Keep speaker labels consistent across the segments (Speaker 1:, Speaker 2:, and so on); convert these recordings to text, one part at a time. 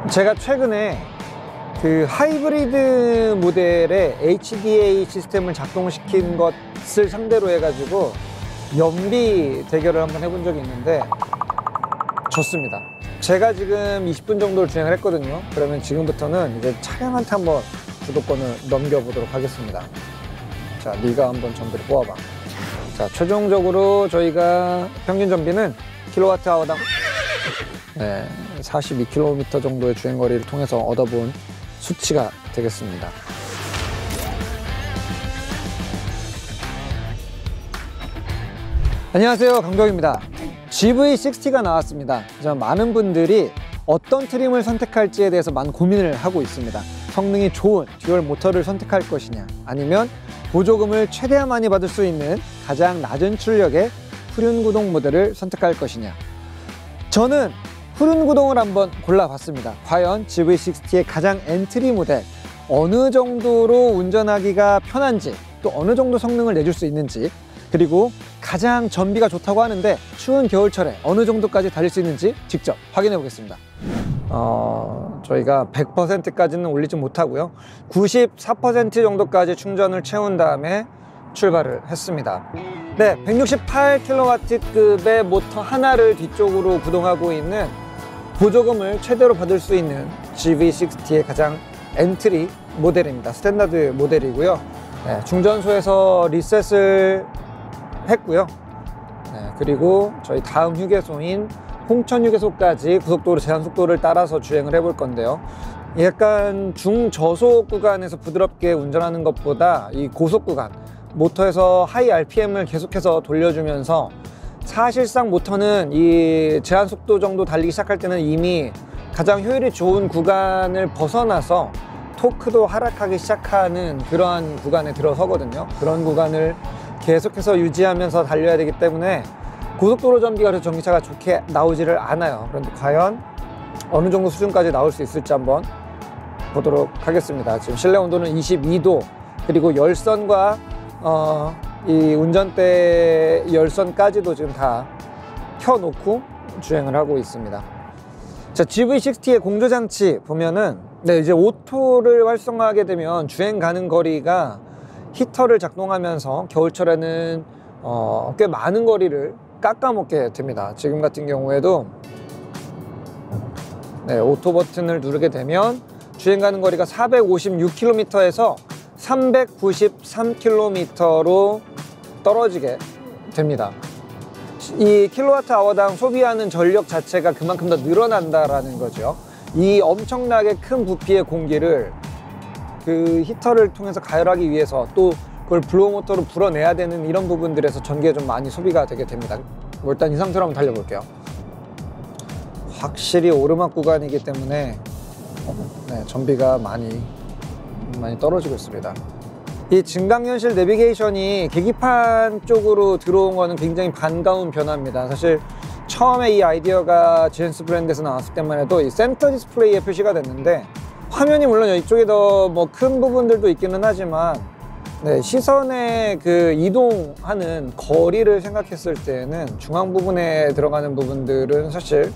Speaker 1: 제가 최근에 그 하이브리드 모델의 HDA 시스템을 작동시킨 것을 상대로 해가지고 연비 대결을 한번 해본 적이 있는데 졌습니다. 제가 지금 20분 정도를 주행을 했거든요. 그러면 지금부터는 이제 차량한테 한번 주도권을 넘겨보도록 하겠습니다. 자, 네가 한번 전비를 뽑아봐. 자, 최종적으로 저희가 평균 전비는 킬로와트아워당 42km 정도의 주행거리를 통해서 얻어본 수치가 되겠습니다. 안녕하세요, 강동입니다. GV60가 나왔습니다. 많은 분들이 어떤 트림을 선택할지에 대해서 많은 고민을 하고 있습니다. 성능이 좋은 듀얼 모터를 선택할 것이냐, 아니면 보조금을 최대한 많이 받을 수 있는 가장 낮은 출력의 후륜 구동 모델을 선택할 것이냐. 저는 후륜 구동을 한번 골라봤습니다. 과연 GV60의 가장 엔트리 모델, 어느 정도로 운전하기가 편한지, 또 어느 정도 성능을 내줄 수 있는지, 그리고 가장 전비가 좋다고 하는데 추운 겨울철에 어느 정도까지 달릴 수 있는지 직접 확인해 보겠습니다. 저희가 100%까지는 올리지 못하고요, 94% 정도까지 충전을 채운 다음에 출발을 했습니다. 네, 168kW급의 모터 하나를 뒤쪽으로 구동하고 있는 보조금을 최대로 받을 수 있는 GV60의 가장 엔트리 모델입니다. 스탠다드 모델이고요. 네, 충전소에서 리셋을 했고요. 네, 그리고 저희 다음 휴게소인 홍천 휴게소까지 고속도로 제한 속도를 따라서 주행을 해볼 건데요. 약간 중저속 구간에서 부드럽게 운전하는 것보다 이 고속 구간, 모터에서 하이 RPM을 계속해서 돌려주면서 사실상 모터는 이 제한 속도 정도 달리기 시작할 때는 이미 가장 효율이 좋은 구간을 벗어나서 토크도 하락하기 시작하는 그러한 구간에 들어서거든요. 그런 구간을 계속해서 유지하면서 달려야 되기 때문에 고속도로 전비가 그래서 전기차가 좋게 나오지를 않아요. 그런데 과연 어느 정도 수준까지 나올 수 있을지 한번 보도록 하겠습니다. 지금 실내 온도는 22도, 그리고 열선과 이 운전대 열선까지도 지금 다 켜놓고 주행을 하고 있습니다. 자, GV60의 공조장치 보면은, 네, 이제 오토를 활성화하게 되면 주행 가는 거리가 히터를 작동하면서 겨울철에는 꽤 많은 거리를 깎아먹게 됩니다. 지금 같은 경우에도 네, 오토 버튼을 누르게 되면 주행 가는 거리가 456km에서 393km로 떨어지게 됩니다. 이 킬로와트 아워당 소비하는 전력 자체가 그만큼 더 늘어난다라는 거죠. 이 엄청나게 큰 부피의 공기를 그 히터를 통해서 가열하기 위해서 또 그걸 블로어 모터로 불어내야 되는 이런 부분들에서 전기가 좀 많이 소비가 되게 됩니다. 일단 이 상태로 한번 달려볼게요. 확실히 오르막 구간이기 때문에 네, 전비가 많이 떨어지고 있습니다. 이 증강현실 내비게이션이 계기판 쪽으로 들어온 거는 굉장히 반가운 변화입니다. 사실 처음에 이 아이디어가 GNS 브랜드에서 나왔을 때만 해도 이 센터 디스플레이에 표시가 됐는데, 화면이 물론 이쪽에 더 뭐 큰 부분들도 있기는 하지만 네, 시선의 그 이동하는 거리를 생각했을 때는 중앙 부분에 들어가는 부분들은 사실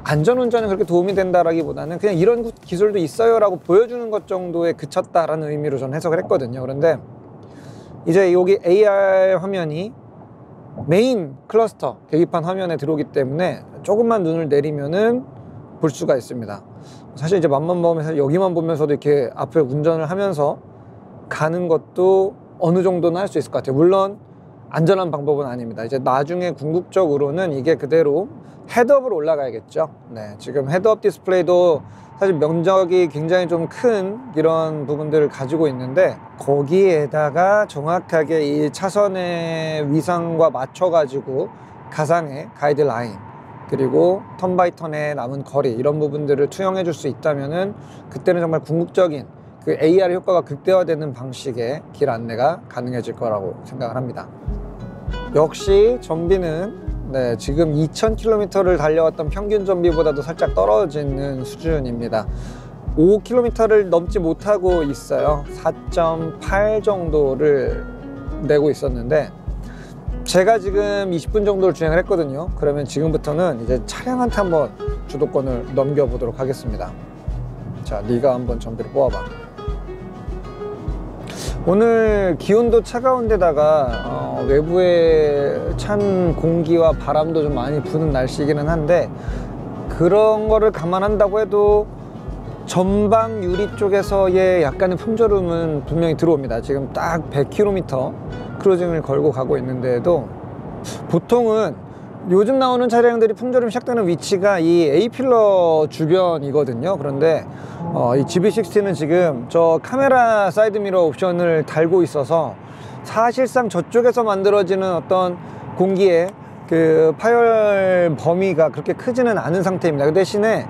Speaker 1: 안전운전에 그렇게 도움이 된다라기보다는 그냥 이런 기술도 있어요 라고 보여주는 것 정도에 그쳤다라는 의미로 저는 해석을 했거든요. 그런데 이제 여기 AR 화면이 메인 클러스터 계기판 화면에 들어오기 때문에 조금만 눈을 내리면은 볼 수가 있습니다. 사실 이제 맘만 보면서 여기만 보면서도 이렇게 앞에 운전을 하면서 가는 것도 어느 정도는 할 수 있을 것 같아요. 물론 안전한 방법은 아닙니다. 이제 나중에 궁극적으로는 이게 그대로 헤드업으로 올라가야겠죠. 네, 지금 헤드업 디스플레이도 사실 면적이 굉장히 좀 큰 이런 부분들을 가지고 있는데, 거기에다가 정확하게 이 차선의 위상과 맞춰가지고 가상의 가이드라인, 그리고 턴 바이 턴의 남은 거리, 이런 부분들을 투영해 줄 수 있다면은 그때는 정말 궁극적인 그 AR 효과가 극대화되는 방식의 길 안내가 가능해질 거라고 생각을 합니다. 역시 전비는 네, 지금 2000km를 달려왔던 평균 전비보다도 살짝 떨어지는 수준입니다. 5km를 넘지 못하고 있어요. 4.8 정도를 내고 있었는데, 제가 지금 20분 정도를 주행을 했거든요. 그러면 지금부터는 이제 차량한테 한번 주도권을 넘겨보도록 하겠습니다. 자, 네가 한번 전비를 뽑아봐. 오늘 기온도 차가운 데다가 외부에 찬 공기와 바람도 좀 많이 부는 날씨이기는 한데, 그런 거를 감안한다고 해도 전방 유리 쪽에서의 약간의 풍절음은 분명히 들어옵니다. 지금 딱 100km 크루징을 걸고 가고 있는데도 보통은 요즘 나오는 차량들이 풍절음 시작되는 위치가 이 A필러 주변이거든요. 그런데 이 GV60는 지금 저 카메라 사이드미러 옵션을 달고 있어서 사실상 저쪽에서 만들어지는 어떤 공기의 그 파열 범위가 그렇게 크지는 않은 상태입니다. 그 대신에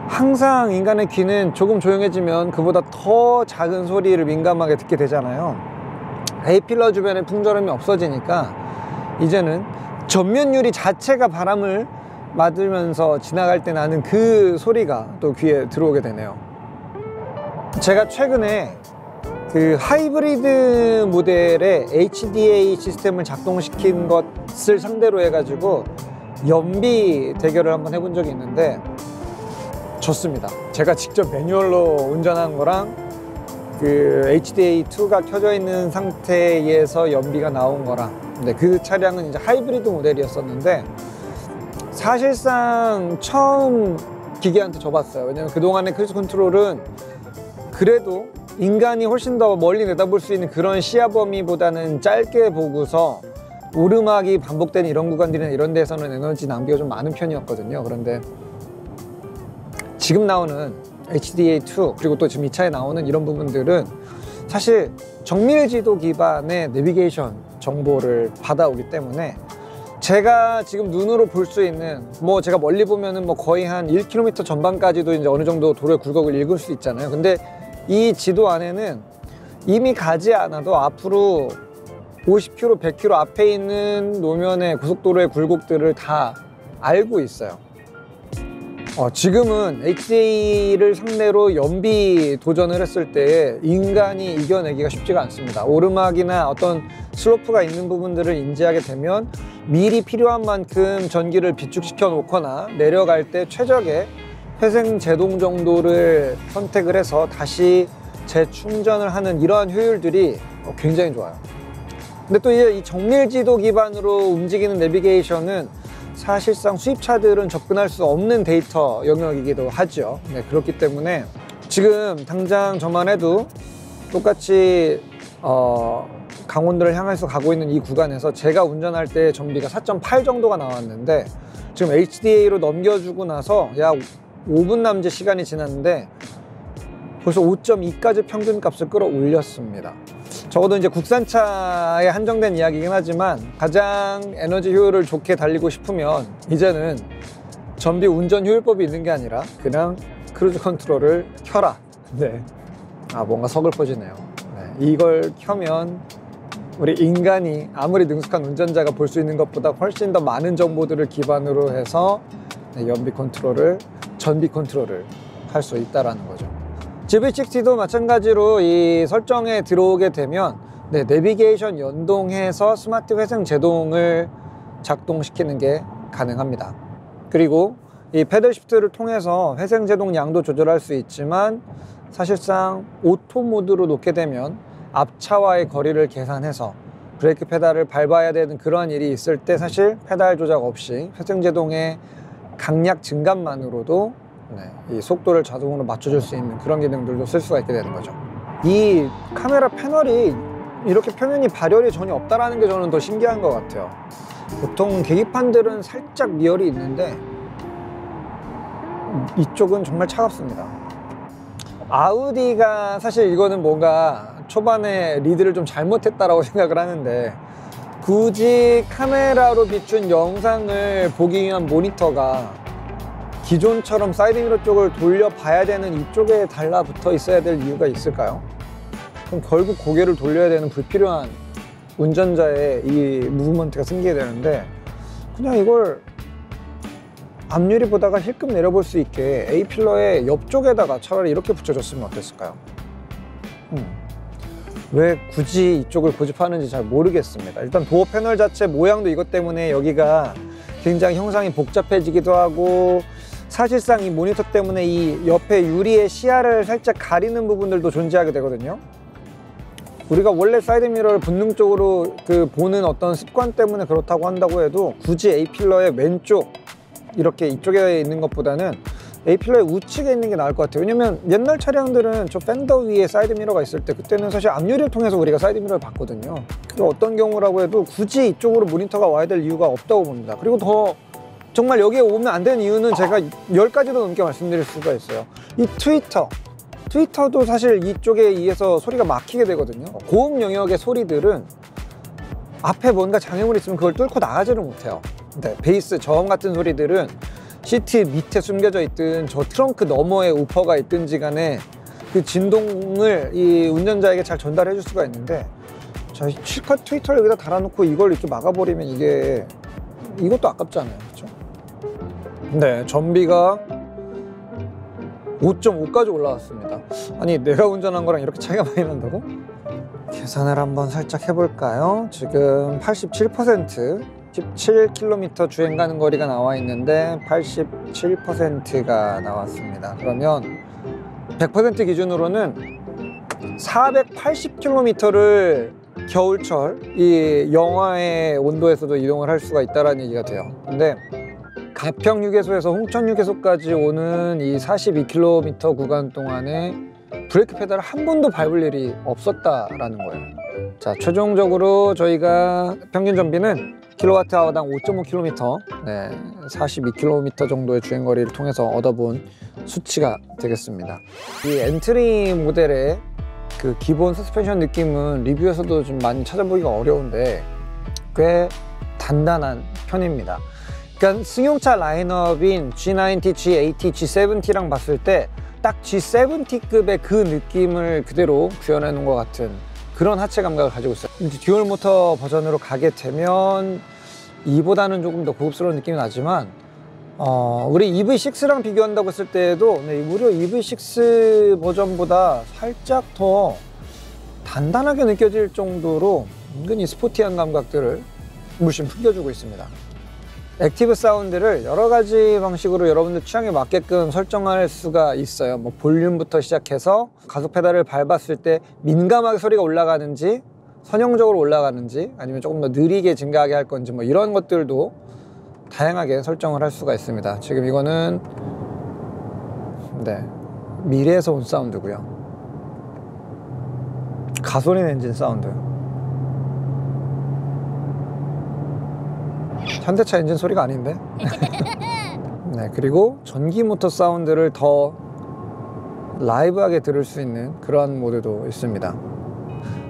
Speaker 1: 항상 인간의 귀는 조금 조용해지면 그보다 더 작은 소리를 민감하게 듣게 되잖아요. A필러 주변에 풍절음이 없어지니까 이제는 전면 유리 자체가 바람을 맞으면서 지나갈 때 나는 그 소리가 또 귀에 들어오게 되네요. 제가 최근에 그 하이브리드 모델의 HDA 시스템을 작동시킨 것을 상대로 해가지고 연비 대결을 한번 해본 적이 있는데 졌습니다. 제가 직접 매뉴얼로 운전한 거랑 그 HDA2가 켜져 있는 상태에서 연비가 나온 거랑, 근데 그 차량은 이제 하이브리드 모델이었었는데 사실상 처음 기계한테 줘봤어요. 왜냐면 그동안의 크루즈 컨트롤은 그래도 인간이 훨씬 더 멀리 내다볼 수 있는 그런 시야 범위보다는 짧게 보고서 오르막이 반복되는 이런 구간들이나 이런 데서는 에너지 낭비가 좀 많은 편이었거든요. 그런데 지금 나오는 HDA2 그리고 또 지금 이 차에 나오는 이런 부분들은 사실 정밀지도 기반의 내비게이션 정보를 받아오기 때문에 제가 지금 눈으로 볼 수 있는, 뭐 제가 멀리 보면은 뭐 거의 한 1km 전방까지도 이제 어느 정도 도로의 굴곡을 읽을 수 있잖아요. 근데 이 지도 안에는 이미 가지 않아도 앞으로 50km, 100km 앞에 있는 노면의 고속도로의 굴곡들을 다 알고 있어요. 지금은 HDA를 상대로 연비 도전을 했을 때 인간이 이겨내기가 쉽지가 않습니다. 오르막이나 어떤 슬로프가 있는 부분들을 인지하게 되면 미리 필요한 만큼 전기를 비축시켜 놓거나 내려갈 때 최적의 회생 제동 정도를 선택을 해서 다시 재충전을 하는 이러한 효율들이 굉장히 좋아요. 근데 또 이제 이 정밀지도 기반으로 움직이는 내비게이션은 사실상 수입차들은 접근할 수 없는 데이터 영역이기도 하죠. 네, 그렇기 때문에 지금 당장 저만 해도 똑같이 강원도를 향해서 가고 있는 이 구간에서 제가 운전할 때 전비가 4.8 정도가 나왔는데 지금 HDA로 넘겨주고 나서 약 5분 남짓 시간이 지났는데 벌써 5.2까지 평균값을 끌어올렸습니다. 적어도 이제 국산차에 한정된 이야기이긴 하지만 가장 에너지 효율을 좋게 달리고 싶으면 이제는 전비 운전 효율법이 있는 게 아니라 그냥 크루즈 컨트롤을 켜라. 네. 뭔가 서글퍼지네요. 네. 이걸 켜면 우리 인간이 아무리 능숙한 운전자가 볼 수 있는 것보다 훨씬 더 많은 정보들을 기반으로 해서 연비 컨트롤을, 전비 컨트롤을 할 수 있다는 거죠. GV60도 마찬가지로 이 설정에 들어오게 되면 내비게이션 연동해서 스마트 회생 제동을 작동시키는 게 가능합니다. 그리고 이 패들 시프트를 통해서 회생 제동 양도 조절할 수 있지만 사실상 오토 모드로 놓게 되면 앞차와의 거리를 계산해서 브레이크 페달을 밟아야 되는 그런 일이 있을 때 사실 페달 조작 없이 회생 제동의 강약 증감만으로도 이 속도를 자동으로 맞춰줄 수 있는 그런 기능들도 쓸 수가 있게 되는 거죠. 이 카메라 패널이 이렇게 표면이 발열이 전혀 없다는 게 저는 더 신기한 것 같아요. 보통 계기판들은 살짝 미열이 있는데 이쪽은 정말 차갑습니다. 아우디가 사실 이거는 뭔가 초반에 리드를 좀 잘못했다라고 생각을 하는데 굳이 카메라로 비춘 영상을 보기 위한 모니터가 기존처럼 사이드미러 쪽을 돌려봐야 되는 이쪽에 달라붙어 있어야 될 이유가 있을까요? 그럼 결국 고개를 돌려야 되는 불필요한 운전자의 이 무브먼트가 생기게 되는데 그냥 이걸 앞유리 보다가 힐끔 내려볼 수 있게 A필러의 옆쪽에다가 차라리 이렇게 붙여줬으면 어땠을까요? 왜 굳이 이쪽을 고집하는지 잘 모르겠습니다. 일단 도어 패널 자체 모양도 이것 때문에 여기가 굉장히 형상이 복잡해지기도 하고 사실상 이 모니터 때문에 이 옆에 유리의 시야를 살짝 가리는 부분들도 존재하게 되거든요. 우리가 원래 사이드미러를 본능적으로 보는 어떤 습관 때문에 그렇다고 한다고 해도 굳이 A필러의 왼쪽 이렇게 이쪽에 있는 것보다는 A필러의 우측에 있는 게 나을 것 같아요. 왜냐면 옛날 차량들은 저 팬더 위에 사이드미러가 있을 때 그때는 사실 앞유리를 통해서 우리가 사이드미러를 봤거든요. 그리고 어떤 경우라고 해도 굳이 이쪽으로 모니터가 와야 될 이유가 없다고 봅니다. 그리고 더 정말 여기에 오면 안 되는 이유는 제가 10가지도 넘게 말씀드릴 수가 있어요. 이 트위터도 사실 이쪽에 의해서 소리가 막히게 되거든요. 고음 영역의 소리들은 앞에 뭔가 장애물이 있으면 그걸 뚫고 나가지를 못해요. 근데 베이스, 저음 같은 소리들은 시트 밑에 숨겨져 있든 저 트렁크 너머에 우퍼가 있든지 간에 그 진동을 이 운전자에게 잘 전달해 줄 수가 있는데, 자, 실컷 트위터를 여기다 달아놓고 이걸 이렇게 막아버리면 이것도 아깝잖아요. 그렇죠? 네, 전비가 5.5까지 올라왔습니다. 아니, 내가 운전한 거랑 이렇게 차이가 많이 난다고? 계산을 한번 살짝 해볼까요? 지금 87%, 17km 주행 가는 거리가 나와 있는데 87%가 나왔습니다. 그러면 100% 기준으로는 480km를 겨울철 이 영하의 온도에서도 이동을 할 수가 있다는 얘기가 돼요. 근데 가평 휴게소에서 홍천 휴게소까지 오는 이 42km 구간 동안에 브레이크 페달을 한 번도 밟을 일이 없었다라는 거예요. 자, 최종적으로 저희가 평균 전비는 킬로와트아워당 5.5km, 네, 42km 정도의 주행거리를 통해서 얻어본 수치가 되겠습니다. 이 엔트리 모델의 그 기본 서스펜션 느낌은 리뷰에서도 좀 많이 찾아보기가 어려운데 꽤 단단한 편입니다. 그러니까 승용차 라인업인 G90, G80, G70랑 봤을 때 딱 G70급의 그 느낌을 그대로 구현해 놓은 것 같은 그런 하체 감각을 가지고 있어요. 이제 듀얼 모터 버전으로 가게 되면 이보다는 조금 더 고급스러운 느낌이 나지만 우리 EV6랑 비교한다고 했을 때에도 무려 EV6 버전보다 살짝 더 단단하게 느껴질 정도로 은근히 스포티한 감각들을 물씬 풍겨주고 있습니다. 액티브 사운드를 여러 가지 방식으로 여러분들 취향에 맞게끔 설정할 수가 있어요. 뭐 볼륨부터 시작해서 가속 페달을 밟았을 때 민감하게 소리가 올라가는지, 선형적으로 올라가는지, 아니면 조금 더 느리게 증가하게 할 건지, 뭐 이런 것들도 다양하게 설정을 할 수가 있습니다. 지금 이거는 미래에서 온 사운드고요. 가솔린 엔진 사운드. 현대차 엔진 소리가 아닌데? 네, 그리고 전기 모터 사운드를 더 라이브하게 들을 수 있는 그런 모드도 있습니다.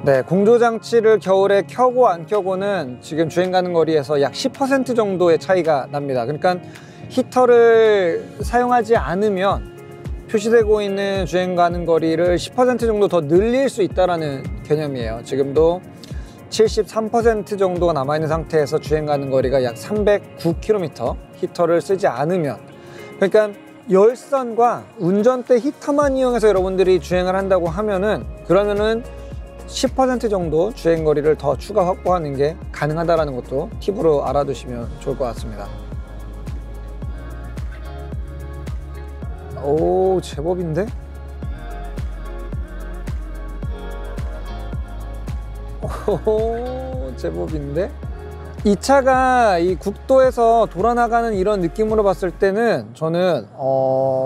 Speaker 1: 네, 공조장치를 겨울에 켜고 안 켜고는 지금 주행 가는 거리에서 약 10% 정도의 차이가 납니다. 그러니까 히터를 사용하지 않으면 표시되고 있는 주행 가는 거리를 10% 정도 더 늘릴 수 있다는 개념이에요. 지금도 73% 정도가 남아있는 상태에서 주행 가는 거리가 약 309km, 히터를 쓰지 않으면. 그러니까 열선과 운전대 히터만 이용해서 여러분들이 주행을 한다고 하면은, 그러면은 10% 정도 주행 거리를 더 추가 확보하는 게 가능하다는 것도 팁으로 알아두시면 좋을 것 같습니다. 오, 제법인데? 오, 제법인데? 이 차가 이 국도에서 돌아나가는 이런 느낌으로 봤을 때는 저는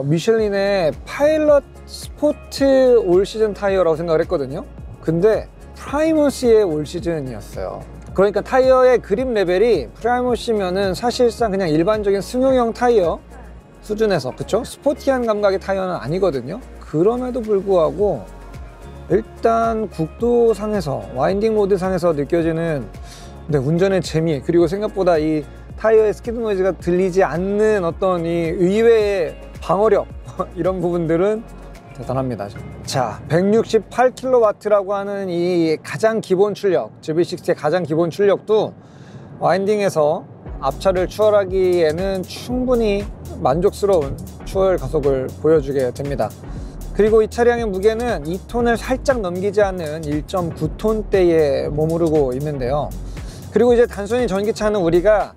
Speaker 1: 미슐린의 파일럿 스포트 올 시즌 타이어라고 생각을 했거든요. 근데 프라이머시의 올 시즌이었어요. 그러니까 타이어의 그립 레벨이 프라이머시면은 사실상 그냥 일반적인 승용형 타이어 수준에서, 그쵸? 스포티한 감각의 타이어는 아니거든요. 그럼에도 불구하고 일단 국도상에서, 와인딩 모드상에서 느껴지는 운전의 재미, 그리고 생각보다 이 타이어의 스키드 노이즈가 들리지 않는 어떤 이 의외의 방어력 이런 부분들은 대단합니다. 자, 168kW라고 하는 이 가장 기본 출력, GV6의 가장 기본 출력도 와인딩에서 앞차를 추월하기에는 충분히 만족스러운 추월 가속을 보여주게 됩니다. 그리고 이 차량의 무게는 2톤을 살짝 넘기지 않는 1.9톤대에 머무르고 있는데요. 그리고 이제 단순히 전기차는 우리가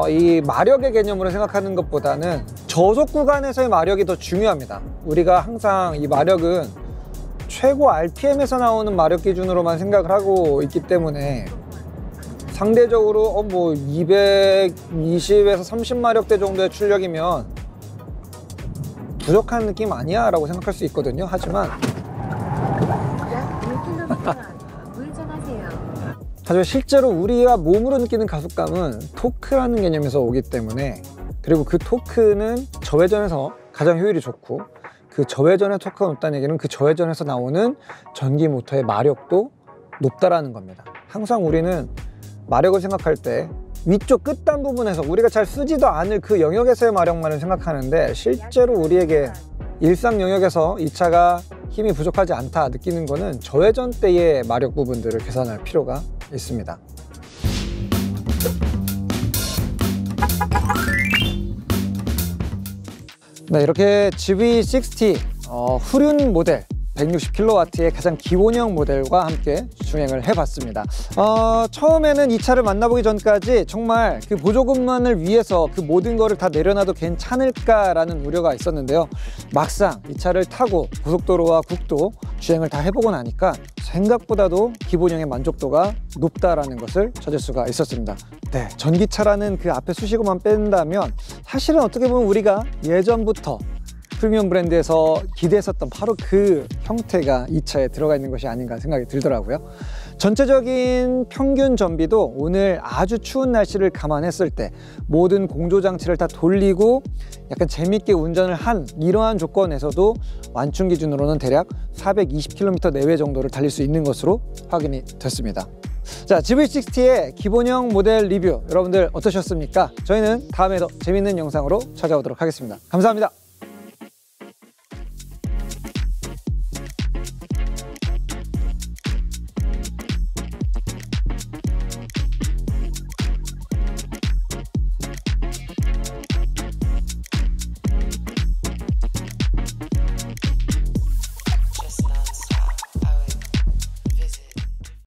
Speaker 1: 이 마력의 개념으로 생각하는 것보다는 저속 구간에서의 마력이 더 중요합니다. 우리가 항상 이 마력은 최고 RPM에서 나오는 마력 기준으로만 생각을 하고 있기 때문에 상대적으로 뭐 220에서 30마력대 정도의 출력이면 부족한 느낌 아니야 라고 생각할 수 있거든요. 하지만 하지만 실제로 우리가 몸으로 느끼는 가속감은 토크라는 개념에서 오기 때문에, 그리고 그 토크는 저회전에서 가장 효율이 좋고, 그 저회전의 토크가 높다는 얘기는 그 저회전에서 나오는 전기 모터의 마력도 높다라는 겁니다. 항상 우리는 마력을 생각할 때 위쪽 끝단 부분에서 우리가 잘 쓰지도 않을 그 영역에서의 마력만을 생각하는데, 실제로 우리에게 일상 영역에서 이 차가 힘이 부족하지 않다 느끼는 거는 저회전 때의 마력 부분들을 계산할 필요가 있습니다. 네, 이렇게 GV60 후륜 모델 160kW의 가장 기본형 모델과 함께 주행을 해봤습니다. 처음에는 이 차를 만나보기 전까지 정말 그 보조금만을 위해서 그 모든 거를 다 내려놔도 괜찮을까라는 우려가 있었는데요. 막상 이 차를 타고 고속도로와 국도 주행을 다 해보고 나니까 생각보다도 기본형의 만족도가 높다라는 것을 찾을 수가 있었습니다. 네, 전기차라는 그 앞에 수식어만 뺀다면 사실은 어떻게 보면 우리가 예전부터 프리미엄 브랜드에서 기대했었던 바로 그 형태가 이 차에 들어가 있는 것이 아닌가 생각이 들더라고요. 전체적인 평균 전비도 오늘 아주 추운 날씨를 감안했을 때 모든 공조장치를 다 돌리고 약간 재밌게 운전을 한 이러한 조건에서도 완충 기준으로는 대략 420km 내외 정도를 달릴 수 있는 것으로 확인이 됐습니다. 자, GV60의 기본형 모델 리뷰 여러분들 어떠셨습니까? 저희는 다음에 더 재밌는 영상으로 찾아오도록 하겠습니다. 감사합니다.